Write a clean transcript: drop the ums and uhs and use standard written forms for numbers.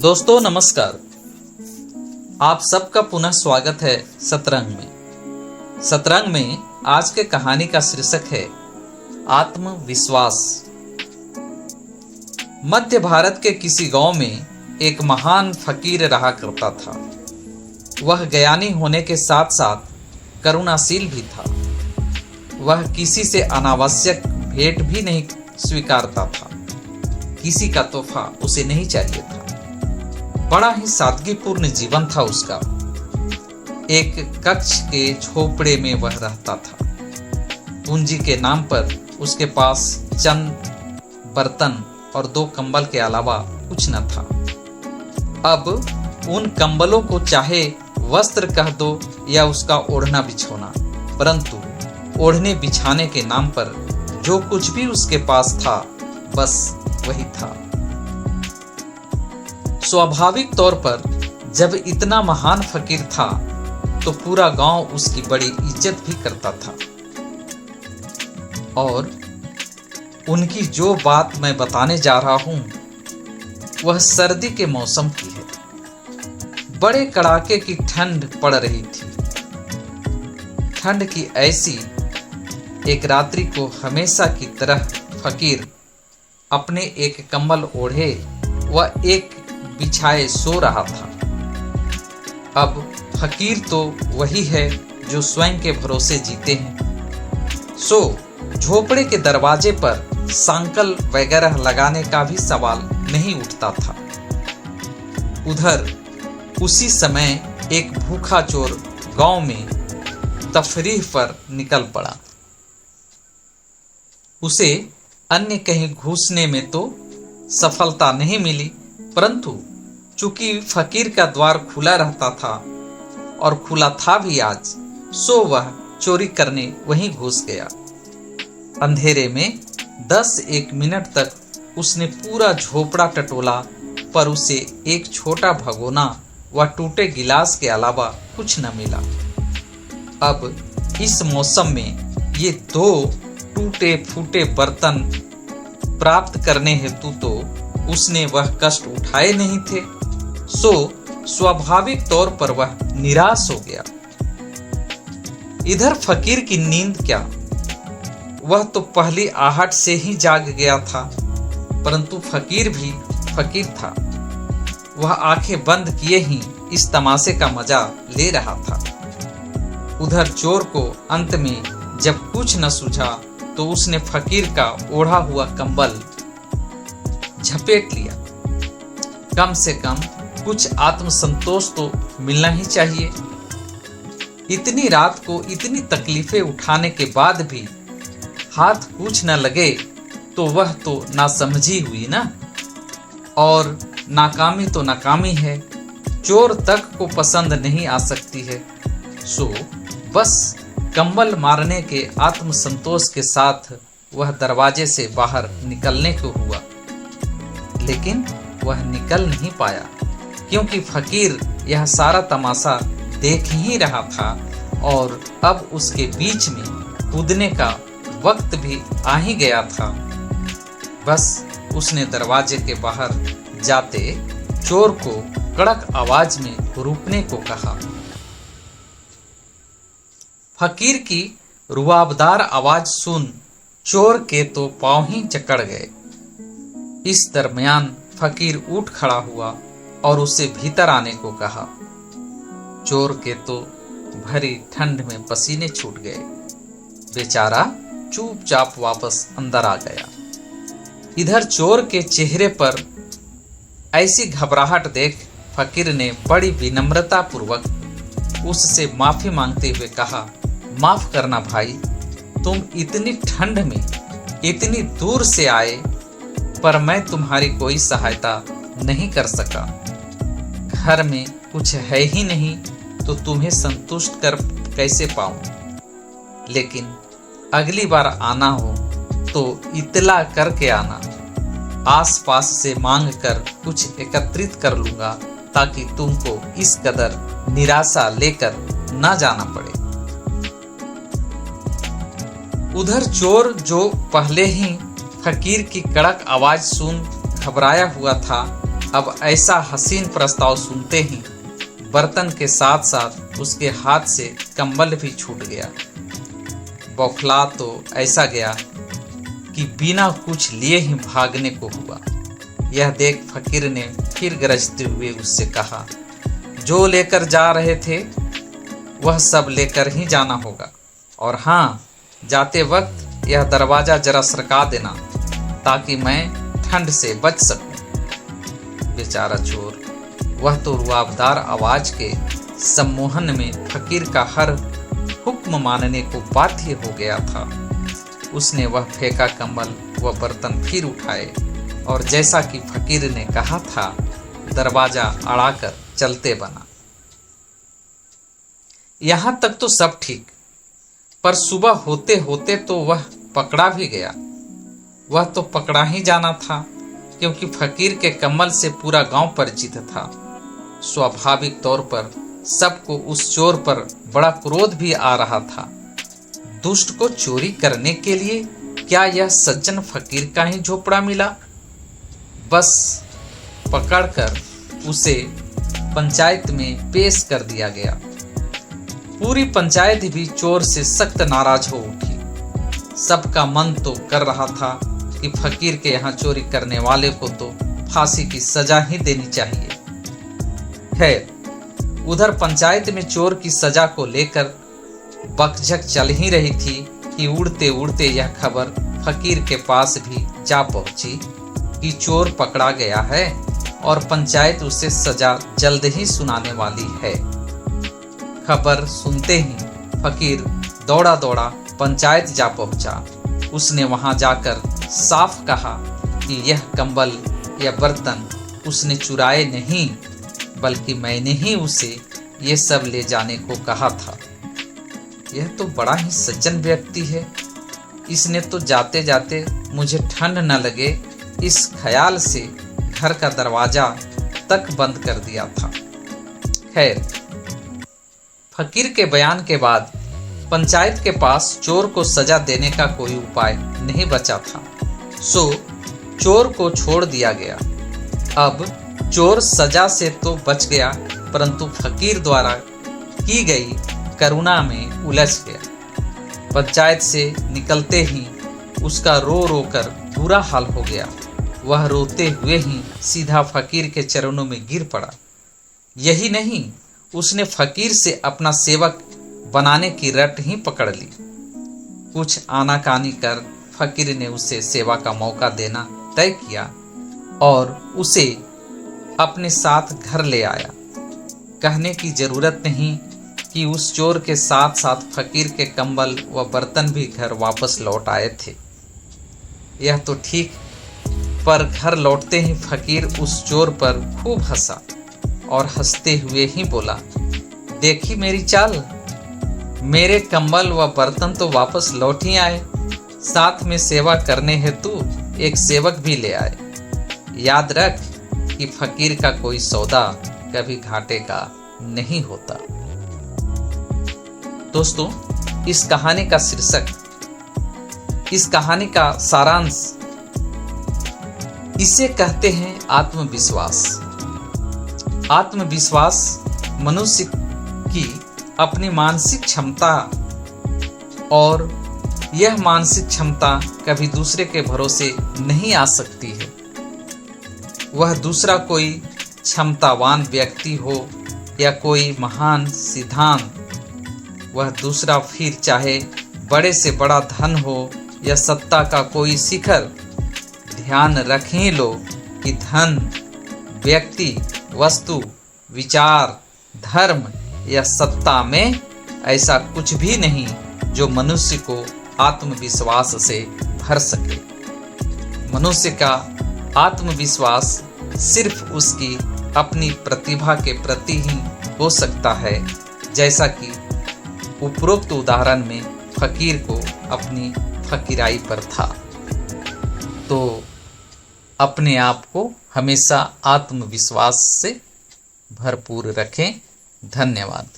दोस्तों नमस्कार। आप सबका पुनः स्वागत है सतरंग में। सतरंग में आज के कहानी का शीर्षक है आत्मविश्वास। मध्य भारत के किसी गांव में एक महान फकीर रहा करता था। वह ज्ञानी होने के साथ साथ करुणाशील भी था। वह किसी से अनावश्यक भेंट भी नहीं स्वीकारता था। किसी का तोहफा उसे नहीं चाहिए था। बड़ा ही सादगीपूर्ण जीवन था उसका। एक कच्छ के झोपड़े में वह रहता था। पूंजी के नाम पर उसके पास चंद बर्तन और 2 कंबल के अलावा कुछ न था। अब उन कंबलों को चाहे वस्त्र कह दो या उसका ओढ़ना बिछोना, परंतु ओढ़ने बिछाने के नाम पर जो कुछ भी उसके पास था बस वही था। स्वाभाविक तौर पर जब इतना महान फकीर था तो पूरा गांव उसकी बड़ी इज्जत भी करता था। और उनकी जो बात मैं बताने जा रहा हूं वह सर्दी के मौसम की है। बड़े कड़ाके की ठंड पड़ रही थी। ठंड की ऐसी एक रात्रि को हमेशा की तरह फकीर अपने एक कंबल ओढ़े व एक बिछाए सो रहा था। अब फकीर तो वही है जो स्वयं के भरोसे जीते हैं। सो झोपड़े के दरवाजे पर सांकल वगैरह लगाने का भी सवाल नहीं उठता था। उधर उसी समय एक भूखा चोर गांव में तफरीह पर निकल पड़ा। उसे अन्य कहीं घुसने में तो सफलता नहीं मिली, परंतु चूंकि फकीर का द्वार खुला रहता था और खुला था भी आज, सो वह चोरी करने वहीं घुस गया। अंधेरे में 10-1 मिनट तक उसने पूरा झोपड़ा टटोला, पर उसे एक छोटा भगोना व टूटे गिलास के अलावा कुछ न मिला। अब इस मौसम में ये 2 टूटे फूटे बर्तन प्राप्त करने हेतु तो उसने वह कष्ट उठाए नहीं थे। सो स्वाभाविक तौर पर वह निराश हो गया। इधर फकीर की नींद क्या, वह तो पहली आहट से ही जाग गया था, परंतु फकीर भी फकीर था। वह आंखें बंद किए ही इस तमाशे का मजा ले रहा था। उधर चोर को अंत में जब कुछ न सूझा तो उसने फकीर का ओढ़ा हुआ कंबल झपेट लिया। कम से कम कुछ आत्मसंतोष तो मिलना ही चाहिए। इतनी रात को इतनी तकलीफें उठाने के बाद भी हाथ कुछ न लगे तो वह तो नासमझी हुई ना। और नाकामी तो नाकामी है, चोर तक को पसंद नहीं आ सकती है। सो बस कंबल मारने के आत्मसंतोष के साथ वह दरवाजे से बाहर निकलने को हुआ, लेकिन वह निकल नहीं पाया, क्योंकि फकीर यह सारा तमाशा देख ही रहा था और अब उसके बीच में कूदने का वक्त भी आ ही गया था। बस उसने दरवाजे के बाहर जाते चोर को कड़क आवाज में रुकने को कहा। फकीर की रुआबदार आवाज सुन चोर के तो पांव ही जकड़ गए। इस दरमियान फकीर उठ खड़ा हुआ और उसे भीतर आने को कहा। चोर के तो भरी ठंड में पसीने छूट गए। बेचारा चुपचाप वापस अंदर आ गया। इधर चोर के चेहरे पर ऐसी घबराहट देख फकीर ने बड़ी विनम्रता पूर्वक उससे माफी मांगते हुए कहा, माफ करना भाई, तुम इतनी ठंड में इतनी दूर से आए, पर मैं तुम्हारी कोई सहायता नहीं कर सका। घर में कुछ है ही नहीं तो तुम्हें संतुष्ट कर कैसे पाऊं। लेकिन अगली बार आना हो तो इतला करके आना। आसपास से मांग कर कुछ एकत्रित कर लूंगा ताकि तुमको इस कदर निराशा लेकर ना जाना पड़े। उधर चोर जो पहले ही फकीर की कड़क आवाज सुन घबराया हुआ था, अब ऐसा हसीन प्रस्ताव सुनते ही बर्तन के साथ साथ उसके हाथ से कंबल भी छूट गया। बौखला तो ऐसा गया कि बिना कुछ लिए ही भागने को हुआ। यह देख फकीर ने फिर गरजते हुए उससे कहा, जो लेकर जा रहे थे वह सब लेकर ही जाना होगा, और हाँ, जाते वक्त यह दरवाजा जरा सरका देना ताकि मैं ठंड से बच सकूं। बेचारा चोर, वह तो रुआबदार आवाज के सम्मोहन में फकीर का हर हुक्म मानने को बाध्य हो गया था। उसने वह फेंका कंबल व बर्तन फिर उठाए और जैसा कि फकीर ने कहा था, दरवाजा अड़ाकर चलते बना। यहां तक तो सब ठीक, पर सुबह होते होते तो वह पकड़ा भी गया। वह तो पकड़ा ही जाना था, क्योंकि फकीर के कम्बल से पूरा गांव परिचित था। स्वाभाविक तौर पर सबको उस चोर पर बड़ा क्रोध भी आ रहा था। दुष्ट को चोरी करने के लिए क्या यह सज्जन फकीर का ही झोपड़ा मिला? बस पकड़कर उसे पंचायत में पेश कर दिया गया। पूरी पंचायत भी चोर से सख्त नाराज हो उठी। सबका मन तो कर रहा था कि फकीर के यहाँ चोरी करने वाले को तो फांसी की सजा ही देनी चाहिए। खैर, उधर पंचायत में चोर की सजा को लेकर बकझक चल ही रही थी कि उड़ते उड़ते यह खबर फकीर के पास भी जा पहुंची कि चोर पकड़ा गया है और पंचायत उसे सजा जल्द ही सुनाने वाली है। खबर सुनते ही फकीर दौड़ा दौड़ा पंचायत जा पहुंचा। उसने वहां जाकर साफ कहा कि यह कंबल या बर्तन उसने चुराए नहीं, बल्कि मैंने ही उसे ये सब ले जाने को कहा था। यह तो बड़ा ही सज्जन व्यक्ति है। इसने तो जाते जाते मुझे ठंड न लगे इस ख्याल से घर का दरवाजा तक बंद कर दिया था। खैर, फकीर के बयान के बाद पंचायत के पास चोर को सजा देने का कोई उपाय नहीं बचा था, सो चोर को छोड़ दिया गया। अब चोर सजा से तो बच गया, परंतु फकीर द्वारा की गई करुणा में उलझ गया। पंचायत से निकलते ही उसका रो रो कर बुरा हाल हो गया। वह रोते हुए ही सीधा फकीर के चरणों में गिर पड़ा। यही नहीं, उसने फकीर से अपना सेवक बनाने की रट ही पकड़ ली। कुछ आनाकानी कर फकीर ने उसे सेवा का मौका देना तय किया और उसे अपने साथ घर ले आया। कहने की जरूरत नहीं कि उस चोर के साथ साथ फकीर के कंबल व बर्तन भी घर वापस लौट आए थे। यह तो ठीक, पर घर लौटते ही फकीर उस चोर पर खूब हंसा और हंसते हुए ही बोला, देखी मेरी चाल, मेरे कंबल व बर्तन तो वापस लौट ही आए, साथ में सेवा करने हेतु एक सेवक भी ले आए। याद रख कि फकीर का कोई सौदा कभी घाटे का नहीं होता। दोस्तों, इस कहानी का शीर्षक, इस कहानी का सारांश, इसे कहते हैं आत्मविश्वास। आत्मविश्वास मनुष्य की अपनी मानसिक क्षमता, और यह मानसिक क्षमता कभी दूसरे के भरोसे नहीं आ सकती है। वह दूसरा कोई क्षमतावान व्यक्ति हो या कोई महान सिद्धांत, वह दूसरा फिर चाहे बड़े से बड़ा धन हो या सत्ता का कोई शिखर। ध्यान रख ही लो कि धन, व्यक्ति, वस्तु, विचार, धर्म या सत्ता में ऐसा कुछ भी नहीं जो मनुष्य को आत्मविश्वास से भर सके। मनुष्य का आत्मविश्वास सिर्फ उसकी अपनी प्रतिभा के प्रति ही हो सकता है, जैसा कि उपरोक्त उदाहरण में फकीर को अपनी फकीराई पर था। तो अपने आप को हमेशा आत्मविश्वास से भरपूर रखें। धन्यवाद।